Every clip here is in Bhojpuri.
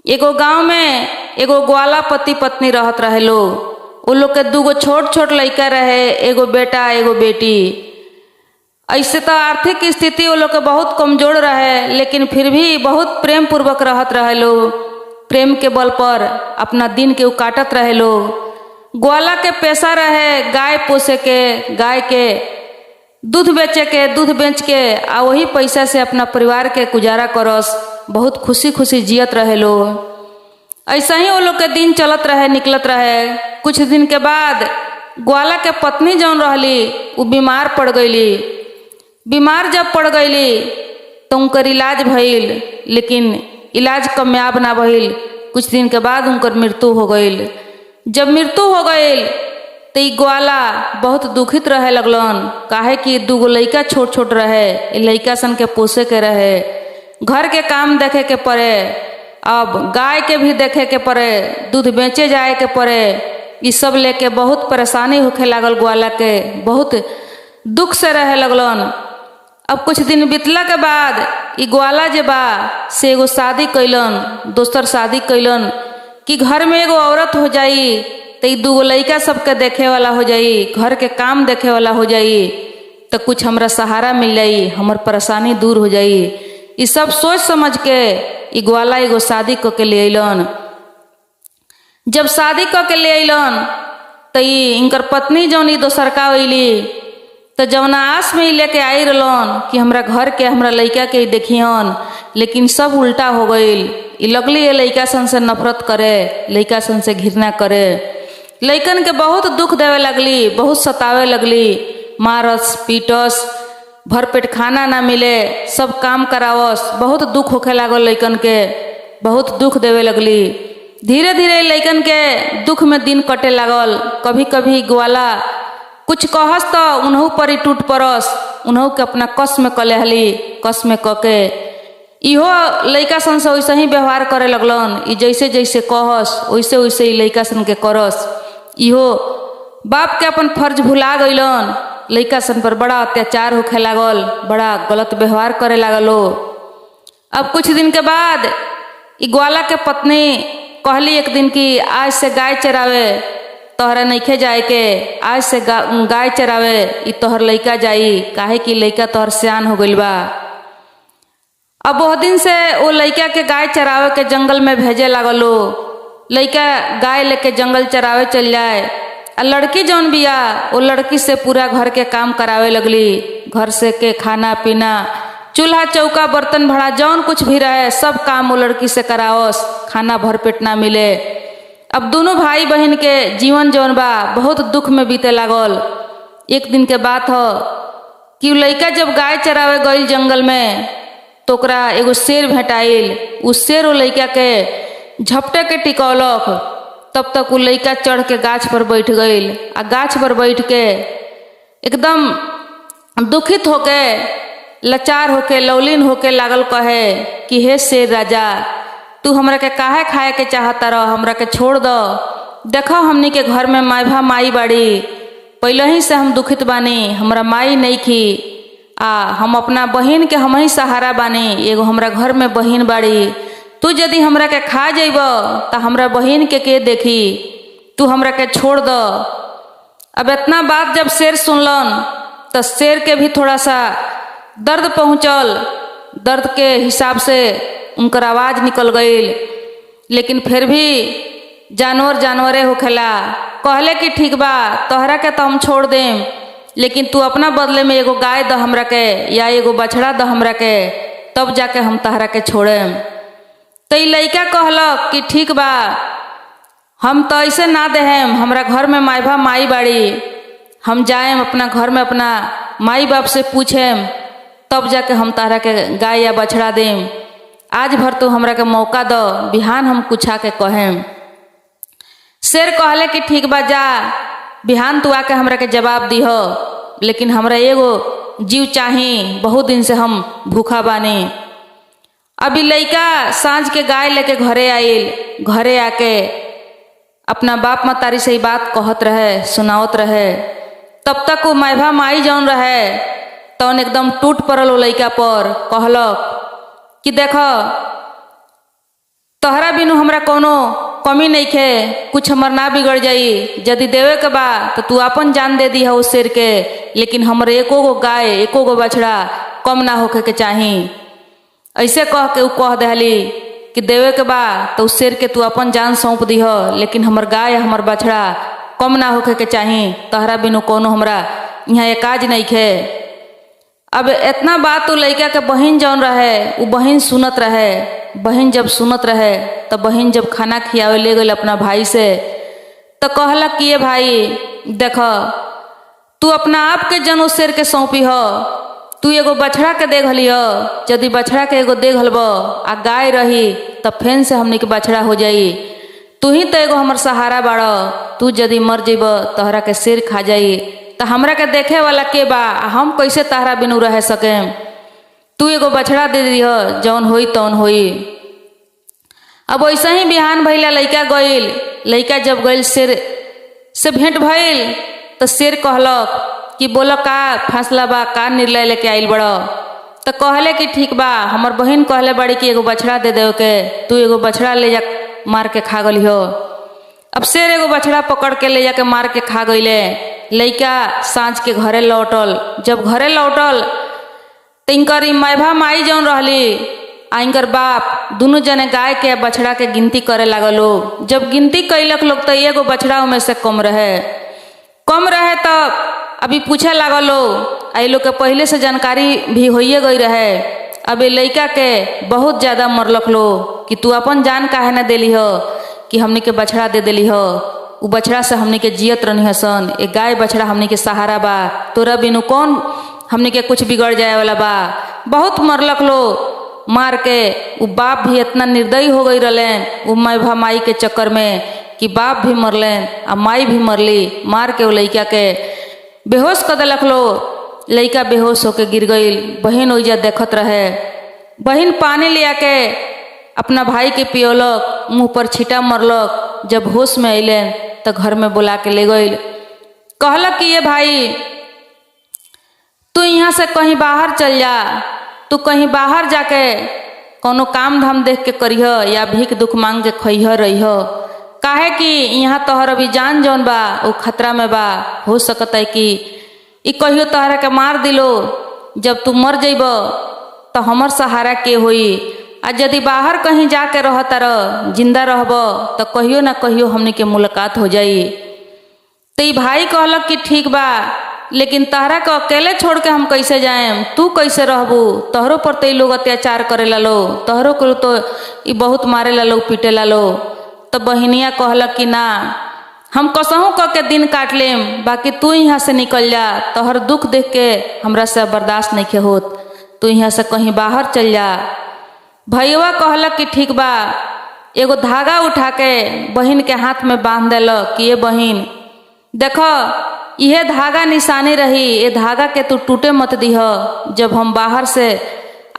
एगो गांव में एगो ग्वाला पति पत्नी रहत रहे लोग। वो लोग के दूगो छोट छोट लड़का रहे, एगो बेटा एगो बेटी। ऐसे तो आर्थिक स्थिति वो लोग के बहुत कमजोर रहे, लेकिन फिर भी बहुत प्रेम पूर्वक रहत रहे लोग। प्रेम के बल पर अपना दिन के काटत रहे लोग। ग्वाला के पैसा रहे गाय पोसे के, गाय के दूध बेचे के, दूध बेच के आ वही पैसा से अपना परिवार के गुजारा करस। बहुत खुशी खुशी जियत रहे लोग। ऐसा ही वो लोग के दिन चलत रहे, निकलत रहे। कुछ दिन के बाद ग्वाला के पत्नी जौन रहली वो बीमार पड़ गईली। बीमार जब पड़ गईली तो उनकर इलाज भइल, लेकिन इलाज कामयाब ना भइल। कुछ दिन के बाद उनकर मृत्यु हो गईल। जब मृत्यु हो गईल तो ई ग्वाला बहुत दुखित रहे लगलन। काहे कि दूगो लइका छोट छोट रहे, लइका सन के पोसे के रहे, घर के काम देखे के पड़े, अब गाय के भी देखे के पड़े, दूध बेचे जाए के पड़े। ये सब लेके बहुत परेशानी होखे लागल ग्वाला के, बहुत दुख से रहे लगलन। अब कुछ दिन बीतला के बाद ई ग्वाला जे बा से एगो शादी कैलन, दोसर शादी कैलन कि घर में एगो औरत हो जाई तो ई दूगो लइका सबके देखे वाला हो जाई, घर के काम देखे वाला हो जाई, तो कुछ हमरा सहारा मिल जाई, हमर परेशानी दूर हो जाई। ये सब सोच समझ के ई ग्वाला एगो शादी क के ले अइलन। जब शादी क के ले अइलन तो इनकर पत्नी जौन ई दोसरका अइली तो जौना आस में लेके आई रहलन कि हमरा घर के हमरा लइका के देखियन, लेकिन सब उल्टा हो गईल। ई लगली ये लइका सन से नफरत करे, लइका सन से घृणा करे, लइकन के बहुत दुख देवे लगली, बहुत सतावे लगली, मारस पीटस, भरपेट खाना ना मिले, सब काम करावस। बहुत दुख होखे लागल लइकन के, बहुत दुख देवे लगली। धीरे धीरे लइकन के दुख में दिन कटे लागल। कभी कभी ग्वाला कुछ कहस तो उन्हों पर ही टूट पड़स, उन्हों के अपना कस में कलेहली, कस में कके इहो लइका सन से वैसे ही व्यवहार करे लगलन। ई जैसे जैसे कहस वैसे वैसे ही लइका सन के करस। इहो बाप के अपन फर्ज भुला गईलन, लइका सन पर बड़ा अत्याचार होखे लागल, बड़ा गलत व्यवहार करे लागलो। अब कुछ दिन के बाद ई ग्वाला के पत्नी कहली एक दिन कि आज से गाय चरावे तोहरा नइखे जाए के, आज से गाय चरावे ई तोहर लइका जाई, काहे कि लइका तोहर सियान हो गइल बा। अब वो दिन से वो लइका के गाय चरावे के जंगल में भेजे लागलो। लइका गाय लेके जंगल चरावे चल जाए, आ लड़की जौन बिया वो लड़की से पूरा घर के काम करावे लगली। घर से के खाना पीना, चूल्हा चौका बर्तन भाड़ा जौन कुछ भी रहे सब काम वो लड़की से करावस, खाना भरपेट ना मिले। अब दोनों भाई बहन के जीवन जौन बा बहुत दुख में बीते लागल। एक दिन के बात हो कि लइका जब गाय चरावे गईल जंगल में तो ओकरा एगो शेर भेटाइल। उस शेर वो लइका के झपटे के टिकौलक। तब तक वो लइका चढ़ के गाछ पर बैठ गईल, आ गाछ पर बैठ के एकदम दुखित होके, लाचार होके, लौलीन होके लागल कहे कि हे शेर राजा, तू हमरा के काहे खाए के चाहता रह, हमरा के छोड़ दो। देखो हमनी के घर में माइभा माई बाड़ी, पहले ही से हम दुखित बानी, हमरा माई नहीं खी, आ हम अपना बहिन के हम ही सहारा बानी, एगो हमरा घर में बहिन बाड़ी। तू यदि हमरा के खा जइब तो हमरा बहिन के देखी, तू हमरा के छोड़ दो। अब इतना बात जब शेर सुनलन तो शेर के भी थोड़ा सा दर्द पहुँचल। दर्द के हिसाब से उनकर आवाज निकल गईल, लेकिन फिर भी जानवर जानवरे होखेला। कहले कि ठीक बा, तोहरा के तो हम छोड़ देम, लेकिन तू अपना बदले में एगो गाय द हमरा के, या एगो बछड़ा द हमरा के, तब जाके हम तहरा के छोड़ेम। तो ई लइका कहलक कि ठीक बा, हम तो ऐसे ना देहेम, हमरा घर में माइभा माई बाड़ी, हम जाएम अपना घर में अपना माई बाप से पूछेम, तब जाके हम तहरा के गाय या बछड़ा देम। आज भर तू हमरा के मौका दो, बिहान हम कुछ आके कहेम। शेर कहले कि ठीक बा, जा बिहान तू आके हमरा के जवाब दीहो, लेकिन हमरा एगो जीव चाही, बहुत दिन से हम भूखा बानी। अभी लइका सांझ के गाय लेके घरे आइल। घरे आके अपना बाप मतारी से ही बात कहत रहे, सुनावत रहे। तब तक वो माइभा माई जौन रहे तौन एकदम टूट पड़ल वो लइका पर। कहलक कि देखो तोहरा बिनु हमरा कोनो कमी नहीं खे, कुछ हमर ना बिगड़ जाई। यदि देवे के बा तो तू अपन जान दे दी है उस शेर के, लेकिन हमरे एको गो गाय एको गो बछड़ा कम ना होके के चाही। ऐसे कह के उ कह दहली कि देवे के बा तो उस शेर के तू अपन जान सौंप दी हो, लेकिन हमर गाय हमर बछड़ा कम ना होके के चाही। तोहरा बिनु कोनो हमरा यहाँ एकाज नहीं खे। अब इतना बात तो लड़का के बहन जौन रहे वो बहन सुनत रहे। बहन जब सुनत रहे तो बहन जब खाना खियावे ले गई अपना भाई से तो कहला कि ये भाई देख, तू अपना आप के जन उस शेर के सौंपी हो। तू एगो बछड़ा के दे घली हो, यदि बछड़ा के एगो दे घलब आ गाय रही तब फेन से हमने के बछड़ा हो जाई। तू ही तो एगो हमर सहारा बाड़, तू यदि मर जेब तोहरा के शेर खा जाई तो हमरा के देखे वाला के बा, हम कैसे तहरा बिनु रह सके। तू एगो बछड़ा दे दी हो, जौन होई तौन होई। अब वैसे ही बिहान भइला लइका गइल। लइका जब गइल शेर से भेंट भइल तो शेर कहलक कि बोलो का फैसला बा, का निर्णय लेके आइल बड़। तो कहले कि ठीक बा, हमर बहन कहले बड़ी कि एगो बछड़ा दे देव के, तू एगो बछड़ा ले जा मार के खा गली हो। अब शेर एगो बछड़ा पकड़ के ले जाके मार के खा गईले। लइका सांझ के घरे लौटल। जब घरे लौटल तो इनकर मैभा माई जौन रहली आ इनकर बाप दोनों जने गाय के बछड़ा के गिनती करे लागलो। जब गिनती कैलक लोग तो एगो बछड़ा में से कम रहे तो अभी पूछे लागलो। आई लोग के पहले से जानकारी भी होइए गई रहे। अब ये लइका के बहुत ज्यादा मरलक लो कि तू अपन जान काहे न देली हो, कि हमने के बछड़ा दे देली हो। उ बछड़ा से हमने के जियत रहनी हसन। एक गाय बछड़ा हमने के सहारा बा, तोरा बिनु कौन हमने के कुछ बिगड़ जाए वाला बा। बहुत मरलक लो मार के। उ बाप भी इतना निर्दयी हो गई रहलेन उ मैभा माई के चक्कर में कि बाप भी मरलेन आ माई भी मरली। मार के वो लइका के बेहोश कर देलक लो। लइका बेहोश होके गिर गई। बहन ओइजा देखत रहे। बहन पानी ले आके अपना भाई के पियोलक, मुंह पर छीटा मरलक। जब होश में अइलेन तो घर में बुला के ले गई। कहलक कि ये भाई तू यहाँ से कहीं बाहर चल जा, तू कहीं बाहर जाके कोनो काम धाम देख के करिह या भीख दुख मांग के खइह रहिह। काहे कि यहाँ तोहर अभी जान जौन बा वो खतरा में बा। हो सकता है कि ई कहियो तोहरा के मार दिलो। जब तू मर जइब तो हमर सहारा के होई। आ यदि बाहर कहीं जाके रहता रह जिंदा रहब तो कहियो ना कहियो हमने के मुलाकात हो जाई। तो ई भाई कहलक कि ठीक बा, लेकिन तहरा को अकेले छोड़ के हम कैसे जाएम, तू कैसे रहबू। तोहरों पर तो लोग अत्याचार करे ला लो, तोहरों को तो ई बहुत मारे ला लो, पीटे ला लो। तो बहनिया कहलक कि ना, हम कसहूँ क के दिन काट लेम, बाकी तू यहाँ से निकल जा। तोहर दुख देख के हमरा से बर्दाश्त नहीं के होत, तू यहाँ से कहीं बाहर चल जा। भैया कहलक कि ठीक बा। एगो धागा उठा के बहन के हाथ में बांध देलक कि ये बहन देखो यह धागा निशानी रही, ये धागा के तू टूटे मत दीह। जब हम बाहर से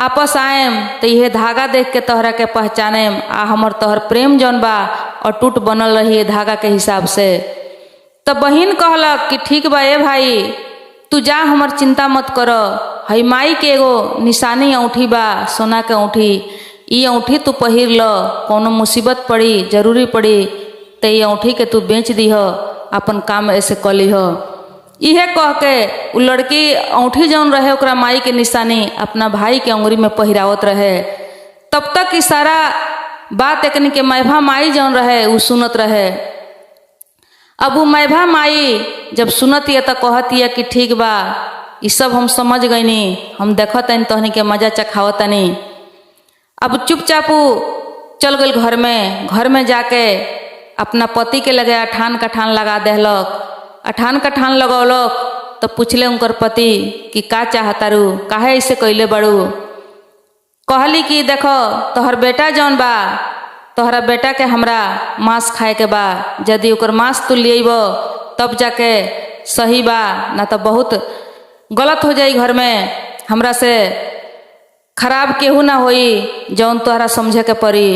आपस आएम तो यह धागा देख के तोहरा के पहचानेम आ हमर तोहर प्रेम जौन बा और टूट बनल रही धागा के हिसाब से। तो बहन कहलक कि ठीक बा ए भाई तू जा, हमर चिंता मत कर। हई माई के एगो निशानी औंठी बा, सोना के औंठी। ई औंठी तू पहिर ल, कोनो मुसीबत पड़ी जरूरी पड़ी तो ये औंठी के तू बेच दीह, अपन काम ऐसे कर लीह। इहे कह के उ लड़की औंठी जौन रहे ओकरा माई के निशानी अपना भाई के अंगुरी में पहिरावत रहे। तब तक ई सारा बात एकनी के मैभा माई जौन रहे उ सुनत रहे। अब उ मैभा माई जब सुनत है तो कहती है कि ठीक बा, ये सब हम समझ गईनी, हम देखत हनी तहनी के मजा चखावतनी। अब चुपचाप चल गई घर में जाके अपना पति के लगे अठान कठान लगा देहलक। अठान कठान लगौलक तो पूछले उनकर पति कि का चाहतारू, काहे ऐसे कैले बड़ू। कहली कि देखो तोहर बेटा जौन बा, तोहरा बेटा के हमरा मांस खाए के बा, यदि ओकर मांस तू लिएब तब जाके सही बा, ना तो बहुत गलत हो जाई। घर में हमरा से खराब केहू ना होई, जौन तोहरा समझे के पड़ी।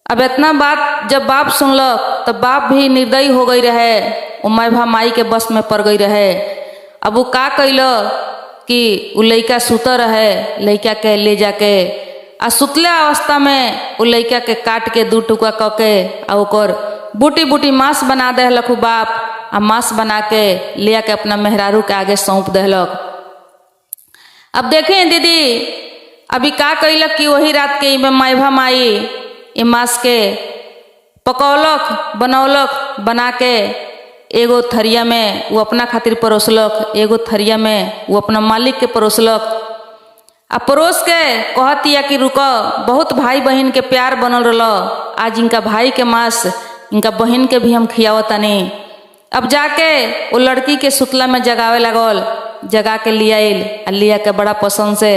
अब इतना बात जब बाप सुनलक तो बाप भी निर्दयी हो गई रहे, वो मैभा माई के बस में पड़ गई रहे। अब वो का कैल कि उ लइका सुत रहे, लइका के ले जाके आ सुतले अवस्था में उ लड़का के काट के 2 टुकड़ा क के आ ओकर बूटी बूटी मांस बना देहलक उ बाप। आ मांस बना के ले के अपना मेहरारू के आगे सौंप देहलक। अब देखें दीदी अभी का कैलक कि वही रात के में माइभा माई ये मांस के पकौलक बनौलक, बना के एगो थरिया में वो अपना खातिर परोसलक, एगो थरिया में वो अपना मालिक के परोसलक। आ परोस के कहतिया कि रुको, बहुत भाई बहन के प्यार बनल रहा, आज इनका भाई के मांस इनका बहन के भी हम खियावतानी। अब जाके वो लड़की के सुतला में जगावे लगल, जगा के लिया आ लिया के बड़ा पसंद से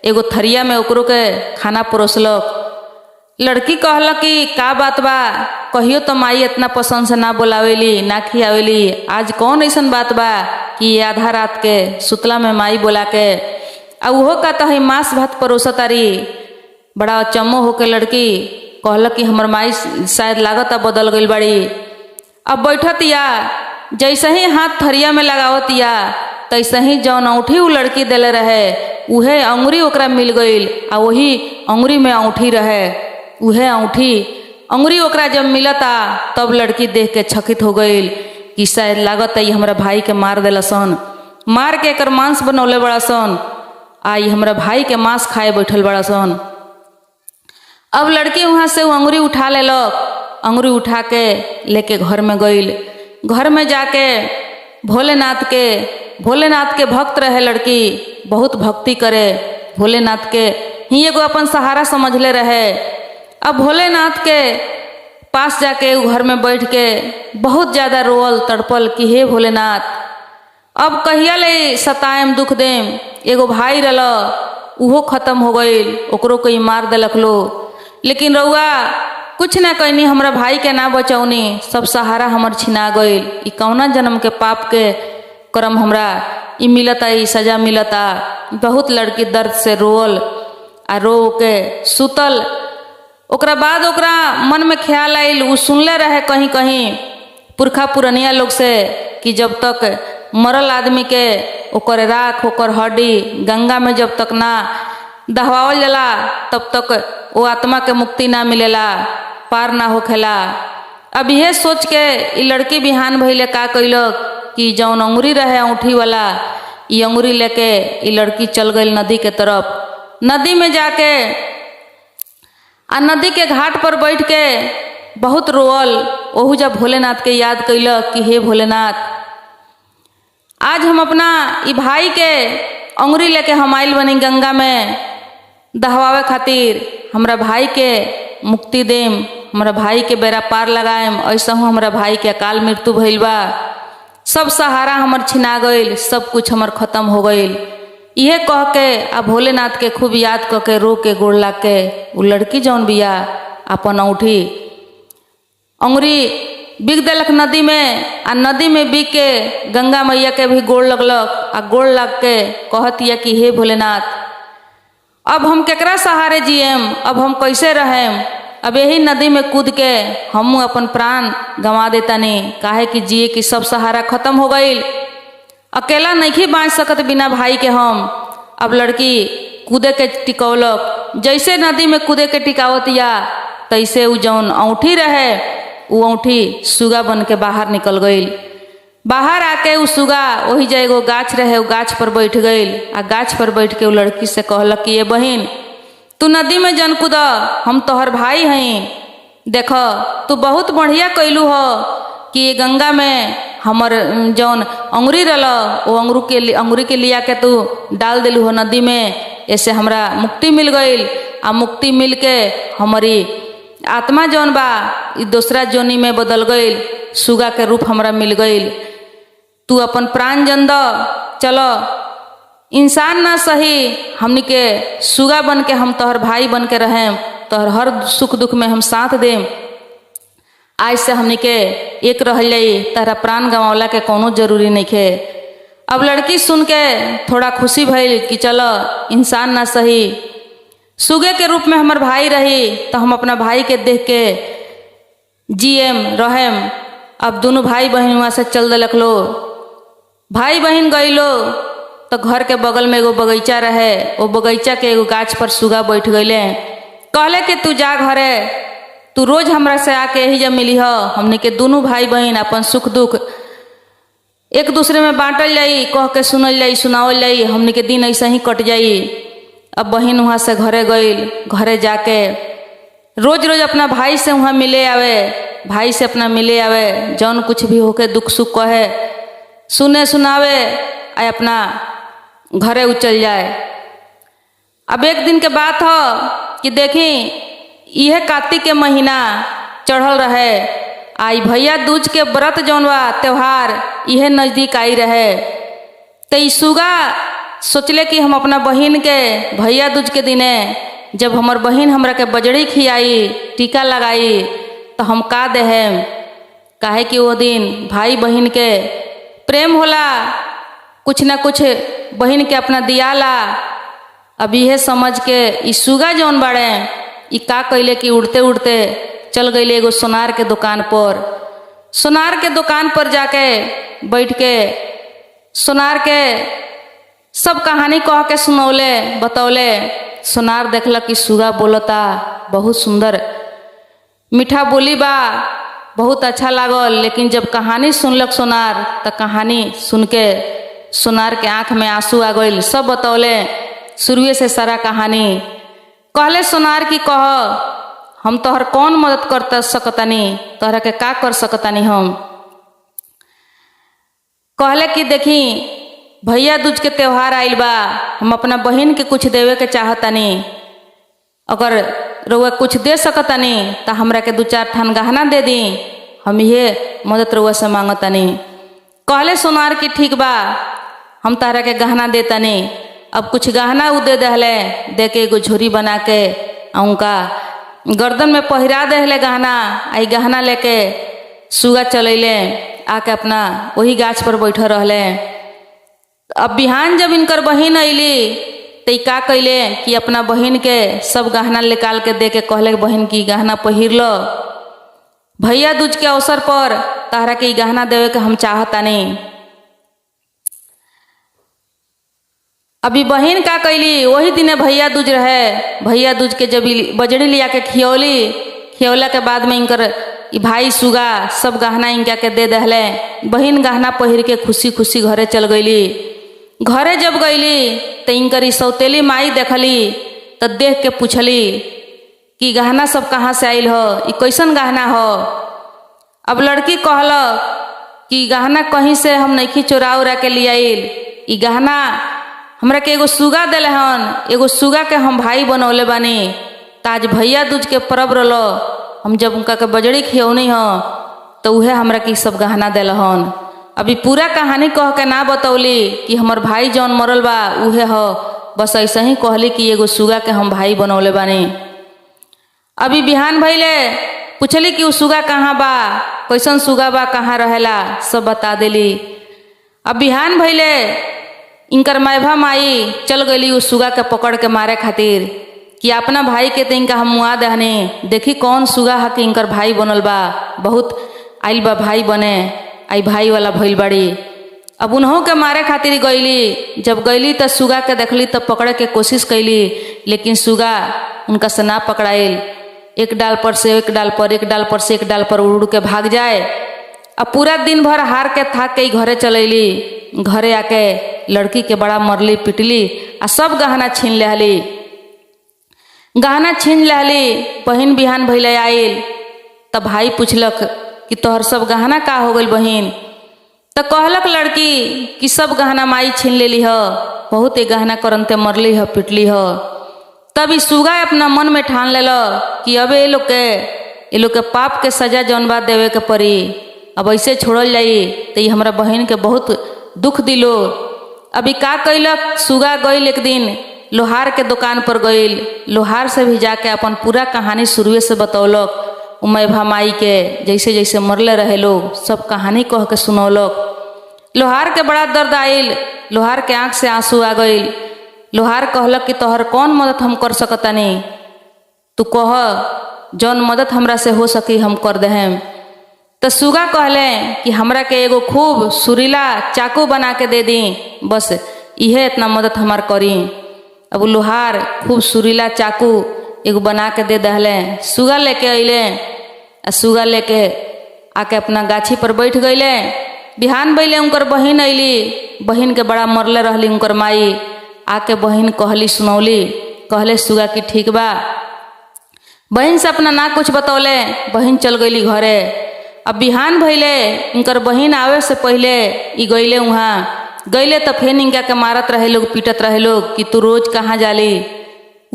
एगो थरिया में ओकरो के खाना परोसलक। लड़की कहलक कि का बात बा, कहियो तो माई इतना पसंद से ना बोलावेली ना खियावेली, आज कौन ऐसन बात बा कि आधा रात के सुतला में माई बोला के आ उहो का तो है मांस भात परोसतारी। बड़ा अचम्मो होके लड़की कहलक कि हमर माई शायद लागत बदल गई बड़ी। अब बैठतिया, जैसे ही हाथ थरिया में लगावतिया तैसे ही जौन औंठी उ लड़की देले रहे उहे अंगुरी ओकरा मिल गई। आ वही अंगुरी में औंठी रहे, उहे औंठी अंगुरी ओकरा जब मिलता तब लड़की देख के चकित हो गई कि शायद लागत है हमारा भाई के मार देलसन, मार के एकर मांस बनौले बड़ा सन, आई हमारा भाई के मांस खाए बैठल बड़ा सन। अब लड़की वहाँ से वो अंगुरी उठा लेलक, अंगुरी उठा के लेके घर में गई। घर में जाके भोलेनाथ के भक्त रहे लड़की, बहुत भक्ति करे, भोलेनाथ के ही एगो अपन सहारा समझले रहे। अब भोलेनाथ के पास जाके वो घर में बैठ के बहुत ज़्यादा रोअल तड़पल कि हे भोलेनाथ, अब कहिया ले सताएम दुख देम, एगो भाई रहा उहो खत्म हो गई, ओकरो कोई मार देलक लो, लेकिन रउआ कुछ ना कहनी, हमरा भाई के ना बचौनी, सब सहारा हमर छिना गई। ई कौना जन्म के पाप के कर्म हमरा ई मिलता, ई सजा मिलता। बहुत लड़की दर्द से रोअल आ रो के सुतल। ओकरा बाद ओकरा मन में ख्याल आयल, उ सुनले रहे कहीं कहीं पुरखा पुरनिया लोग से कि जब तक मरल आदमी के ओकर राख ओकर हड्डी गंगा में जब तक ना दहवावल जाला तब तक वो आत्मा के मुक्ति ना मिलेला, पार ना होखेला। अब यह सोच के ई लड़की बिहान भइले का कैलक कि जौन अंगुरी रहे औंठी वाला, ई अंगुरी लेके ई लड़की चल गई नदी के तरफ। नदी में जाके आ नदी के घाट पर बैठ के बहुत रोअल। ओहू जब भोलेनाथ के याद कैलक कि हे भोलेनाथ, आज हम अपना ई भाई के अंगुरी लेके हम आइल बनी गंगा में दहवावे खातिर, हमरा भाई के मुक्ति देम, हमरा भाई के बेड़ा पार लगाएम। ऐसा हूँ हमरा भाई के अकाल मृत्यु भइल बा, सब सहारा हमर छिना गईल, सब कुछ हमर खत्म हो गईल। इहे कह के आ भोलेनाथ के खूब याद क के रो के गोड़ ला के उ लड़की जौन बिया अपन औंठी अंगुरी बिग देलक नदी में। आ नदी में बिग के गंगा मैया के भी गोड़ लगलक आ गोड़ लग के कहतिया कि हे भोलेनाथ, अब हम केकरा सहारे जिएम, अब हम कैसे रहेम, अब यही नदी में कूद के हम अपन प्राण गंवा देतानी, काहे कि जिए कि सब सहारा खत्म हो गई, अकेला नहीं बाँच सकत बिना भाई के हम। अब लड़की कूदे के टिकौलक, जैसे नदी में कूदे के टिकावतिया तैसे उ जौन औंठी रहे वो औंठी सुगा बन के बाहर निकल गई। बाहर आके उ सुगा वही जा एगो गाछ रहे, वो गाछ पर बैठ गई। आ गाछ पर बैठ के उ लड़की से कहलक कि ये बहिन, तू नदी में जन कूद, हम तोहर भाई हई, देख तू बहुत बढ़िया कैलू हो कि गंगा में हमर जौन अंगुरी रहा वो अंगुरी के लिया के तू डाल दिलू हो नदी में, ऐसे हमरा मुक्ति मिल गई। आ मुक्ति मिल के हमारी आत्मा जौन बा ई दूसरा जोनी में बदल गई, सुगा के रूप हमरा मिल गई। तू अपन प्राण जन द, चलो इंसान ना सही, हमनी के सुगा बन के हम तोहर भाई बन के रहें, तोहर हर सुख दुख में हम साथ देम। आज से हमनी के एक रह जाई, तारा प्राण गंवावला के कोनो जरूरी नहीं है। अब लड़की सुन के थोड़ा खुशी भइल कि चलो इंसान ना सही, सुगे के रूप में हमार भाई रही तो हम अपना भाई के देख के जिएम रहेम। अब दोनों भाई बहन वहाँ से चल दिलक लो, भाई बहन गई लो तो घर के बगल में एगो बगीचा रहे, वो बगीचा के एगो गाछ पर सुगा बैठ गईले। कहले कि तू जा घरे, तू रोज हमरा से आके यही जब मिली हो। हमने के दोनों भाई बहन अपन सुख दुख एक दूसरे में बांटल जाई, कह के सुनल जाई, सुनावल जाई, हमने के दिन ऐसा ही कट जाई। अब बहन वहाँ से घरे गई, घरे जाके रोज रोज अपना भाई से वहाँ मिले आवे, भाई से अपना मिले आवे, जौन कुछ भी होके दुख सुख कहे सुने सुनावे आ अपना घरे उचल जाए। अब एक दिन के बात हो कि देखी यह कार्तिक के महीना चढ़ल रहे, आई भैया दूज के व्रत जौन बा त्योहार यह नज़दीक आई रहे। तो ई सुगा सोचले कि हम अपना बहन के भैया दूज के दिने जब हमर बहन हमरा के बजड़ी खियाई, टीका लगाई, तो हम का देहेम, काहे कि वो दिन भाई बहन के प्रेम होला, कुछ ना कुछ बहन के अपना दियाला। अब यह समझ के ई सुगा जौन बाड़े ई का कैले कि उड़ते उड़ते चल गईले एगो सोनार के दुकान पर। सोनार के दुकान पर जाके बैठ के सोनार के सब कहानी कह के सुनौले बतौले। सोनार देखलक कि सुगा बोलता, बहुत सुंदर मीठा बोली बा, बहुत अच्छा लागल। लेकिन जब कहानी सुनलक सोनार, तो कहानी सुन के सोनार के आँख में आंसू आ गई। सब बतौले शुरुए से सारा कहानी। कहले सोनार की कह हम तोहर कौन मदद कर सकतानी, तोहरा के का कर सकतानी हम। कहले कि देखी भैया दूज के त्योहार आइल बा, हम अपना बहन के कुछ देवे के चाहतानी, अगर रउआ कुछ दे सकतानी तो हमरा के 2-4 ठान गहना दे दी, हम ये मदद रउआ से मांगतानी। कहले सोनार की ठीक बा, हम तारा के गहना देतानी। अब कुछ गहना उ दे दहले, दे के एगो झोरी बना के उनका गर्दन में पहिरा दहले गहना। आई गहना लेके सुगा चलैले, आके अपना वही गाछ पर बैठे रहले। अब बिहान जब इनकर बहन अइली तो का कैले कि अपना बहन के सब गहना निकाल के दे के कहले बहन की गहना पहिर लो, भैया दूज के अवसर पर तारा के गहना देवे के हम चाहतानी। अभी बहन का कैली, वही दिने भैया दूज रहे। भैया दूज के जब बजड़ी लिया के खियौली, खियौला के बाद में इनकर भाई सुगा सब गहना इनका के दे दहले। बहन गहना पहिर के खुशी खुशी घरे चल गईली। घरे जब गईली तो इनकर सौतेली माई देखली, तो देख के पूछली कि गहना सब कहाँ से आइल हो, ई कैसन गहना हो। अब लड़की कहलक कि गहना कहीं से हम नहीं चोरा उरा के ले आइल, ई गहना हमरा के एगो सुगा दिले हन, एगो सुगा के हम भाई बनौले बानी। ताज भैया दूज के परब रलो, हम जब उनका के बजड़ी खियौनी हो तो उहे हमरा के सब गहना दिल हन। अभी पूरा कहानी कह के ना बतौली कि हमर भाई जौन मरल बा उहे हो, बस ऐसा ही कहली कि एगो सुगा के हम भाई बनौले बानी। अभी बिहान भइले पूछली कि उ सुगा कहाँ बा, कैसन सुगा बा, कहाँ रहेला, सब बता देली। अब बिहान भइले इनकर मैभा माई चल गईली उस सुगा के पकड़ के मारे खातिर कि अपना भाई के तो इनका हम मुआ दहने, देखी कौन सुगा है कि इनकर भाई बनल बा, बहुत आइल बा भाई बने, आई भाई वाला भइल बाड़ी। अब उन्हों के मारे खातिर गईली। जब गईली तो सुगा के देखली तो पकड़े के कोशिश कैली, लेकिन सुगा उनका से ना पकड़ाइल। एक डाल पर से एक डाल पर, एक डाल पर से एक डाल पर उड़ के भाग जाए। अब पूरा दिन भर हार के थाक के घरे चलैली। घरे आके लड़की के बड़ा मरली पिटली आ सब गहना छीन लेहली। गहना छीन लेहली। बहन बिहान भइले आइल तब भाई पूछलक कि तोहर सब गहना का हो गइल बहन। तो कहलक लड़की कि सब गहना माई छीन लेली ह, बहुत ही गहना करनते मरली ह, पिटली ह। तब ई सुगा अपना मन में ठान लेल कि अब ये लोग के पाप के सजा जौन बा देवे के पड़ी, अब ऐसे छोड़ल जाई तो ये हमरा बहन के बहुत दुख दिलो। अभी का कैलक, सुगा गईल एक दिन लोहार के दुकान पर गईल। लोहार से भी जाके अपन पूरा कहानी शुरुए से बतौलक। मैभा माई के जैसे जैसे मरले रहे लोग सब कहानी कह के सुनौलक। लोहार के बड़ा दर्द आइल, लोहार के आंख से आंसू आ गईल। लोहार कहलक कि तोहर कौन मदद हम कर सकतानी, तू कह, जौन मदद हमरा से हो सकी हम कर देहेम। तो सुगा कहले कि हमरा के एगो खूब सुरीला चाकू बना के दे दी, बस इहे इतना मदद हमार करी। अब लोहार खूब सुरीला चाकू एगो बना के दे दहले। सुगा लेके अइले आ सुगा लेके आके अपना गाछी पर बैठ गईले। बिहान भइले उनकर बहिन अइली। बहिन के बड़ा मरले रहली उनकर माई। आके बहिन कहली सुनौली, कहले सुगा कि ठीक बा। बहिन से अपना ना कुछ बतौले, बहिन चल गईली घरे। अब बिहान भइले उनकर बहिन आवे से पहले ई गईले वहाँ गईले तो फेन इनका के मारत रहे लोग, पीटत रहे लोग कि तू रोज कहाँ जाली।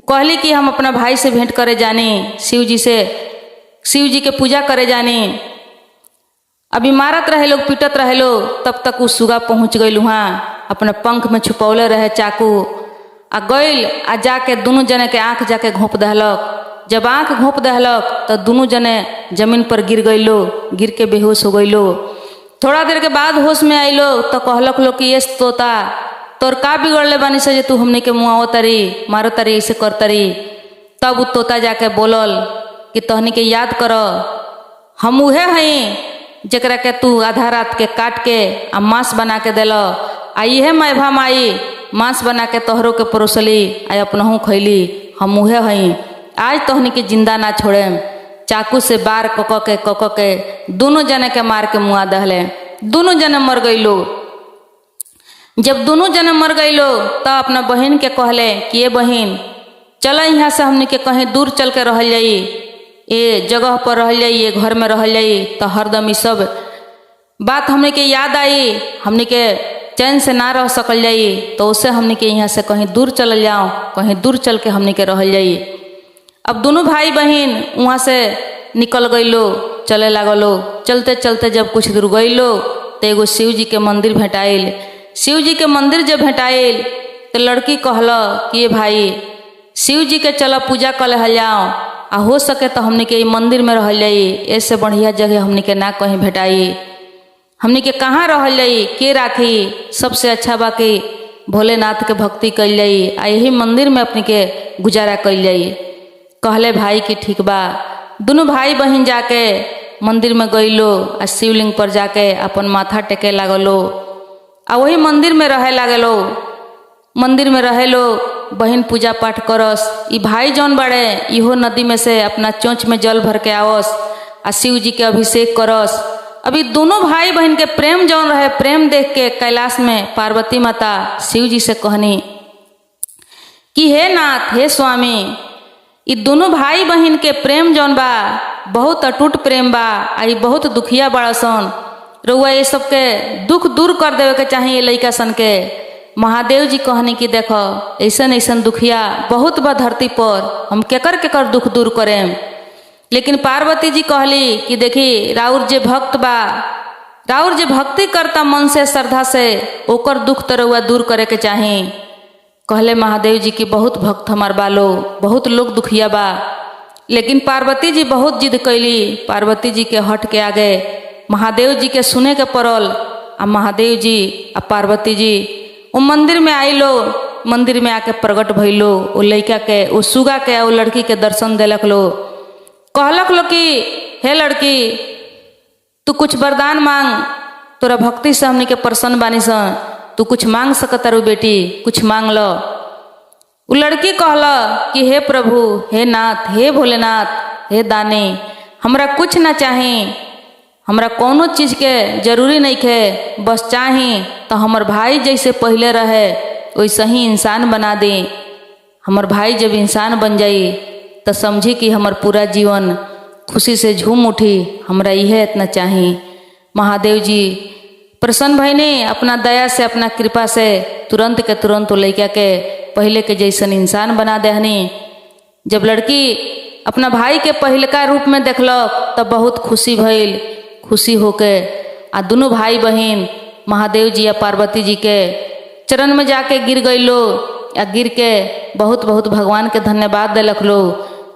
कहली कि हम अपना भाई से भेंट करे जानी, शिव जी के पूजा करे जानी। अभी मारत रहे लोग, पीटत रहे लोग। तब तक वो सुगा पहुँच गई वहाँ, अपने पंख में छुपौले रहे चाकू आ गईल आ जाके दोनों जने के आँख जाके घोंप दहलक। जब आँख घोंप दहलक तो दोनों जने जमीन पर गिर गईलो, गिर के बेहोश हो गईलो। थोड़ा देर के बाद होश में आइलो तो कहलक लो कि ये तोता तोर का बिगड़ले बानी से जे तू हमने के मुआओ तरी, मारो तरी, ऐसे कर तरी। तब वो तोता जाके बोलल कि तहनी के याद कर, हम उहे हई जकरा के तू आधा रात के काट के आ मांस बना के दिल। आ इहे मैभा माई मांस बना के तोहरों के परोसली आ अपनहू खैली। हम उहे हई, आज तहनी के जिंदा ना छोड़े। चाकू से बार कक के दोनों जने के मार के मुआ दहले। दोनों जने मर गईलो। जब दोनों जने मर गईलो तब अपना बहन के कहले कि ये बहन चल यहाँ से हमने के कहीं दूर चल के रह जाई, ये जगह पर रह जाई, ये घर में रह जाई। तो हरदम ये सब बात हमने के याद आई, हमने के चैन से ना रह सकल जाई। तो उससे हमने के यहाँ से कहीं दूर चल जाओ, कहीं दूर चल के हमने के रह जाई। अब दोनों भाई बहन वहाँ से निकल गईलो, चले लागलो। चलते चलते जब कुछ दूर गईलो तो एगो शिव जी के मंदिर भेटाइल। शिव जी के मंदिर जब भेटाइल तो लड़की कहल कि ये भाई शिव जी के चलो पूजा कर ले जाओ, आ हो सके तो हमने के मंदिर में रह जाई। ऐसे बढ़िया जगह हमने के ना कहीं भेटाई, हमने के कहाँ रह जाई, के राखी। सबसे अच्छा बाकी भोलेनाथ के भक्ति कल जाई आ यही मंदिर में अपने के गुजारा कल जाई। कहले भाई कि ठीक बा। दोनों भाई बहन जाके मंदिर में गईलो आ शिवलिंग पर जाके अपन माथा टेके लागलो आ वही मंदिर में रहे लागलो। मंदिर में रहेलो, बहन पूजा पाठ करस। ई भाई जौन बड़े इहो नदी में से अपना चोंच में जल भर के आवस आ शिव जी के अभिषेक करस। अभी दोनों भाई बहन के प्रेम जौन रहे, प्रेम देख के कैलाश में पार्वती माता शिव जी से कहनी कि हे नाथ, हे स्वामी, ई दोनों भाई बहन के प्रेम जौन बा बहुत अटूट प्रेम बा, आई बहुत दुखिया बड़ा सन। रउआ ये सबके दुख दूर कर देवे के चाहिए लइका सन के। महादेव जी कहनी कि देखो ऐसन ऐसन दुखिया बहुत बा धरती पर, हम केकर केकर दुख दूर करें। लेकिन पार्वती जी कहली कि देखी राउर जे भक्त बा, राउर जे भक्ति करता मन से श्रद्धा से, ओकर दुख तो रउआ दूर करे के चाही। कहले महादेव जी की बहुत भक्त हमार बालो, बहुत लोग दुखिया बा। लेकिन पार्वती जी बहुत जिद कैली। पार्वती जी के हट के आगे महादेव जी के सुने के पड़ल। आ महादेव जी आ पार्वती जी वो मंदिर में आइलो, मंदिर में आके प्रकट भइलो। वो लड़का के, वो सुगा के, वो लड़की के दर्शन देलक लो। कहलक लो कि हे लड़की, तू कुछ वरदान मांग, तोरा भक्ति से हमने के प्रसन्न बानी सन, तू कुछ मांग सकत रू बेटी, कुछ मांग लो। वो लड़की कहला कि हे प्रभु, हे नाथ, हे भोलेनाथ, हे दानी, हमरा कुछ ना चाही, हमरा कोनो चीज के जरूरी नहीं खे, बस चाही तो हमर भाई जैसे पहले रहे वैसे ही इंसान बना दे। हमर भाई जब इंसान बन जाई तो समझी कि हमर पूरा जीवन खुशी से झूम उठी, हमरा यह इतना चाही। महादेव जी प्रसन्न भइनी, अपना दया से, अपना कृपा से तुरंत के तुरंत लड़का के पहले के जैसन इंसान बना देहनी। जब लड़की अपना भाई के पहलका रूप में देखलक तब बहुत खुशी भइल। खुशी होके आ दोनों भाई बहन महादेव जी या पार्वती जी के चरण में जाके गिर गईलो। या गिर के बहुत बहुत भगवान के धन्यवाद दिलक लो।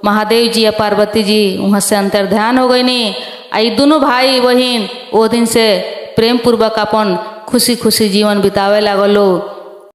महादेव जी या पार्वती जी वहाँ से अंतर्ध्यान हो गई नी। आई दोनों भाई बहन वो दिन से प्रेम पूर्वक अपन खुशी खुशी जीवन बितावे लागलो।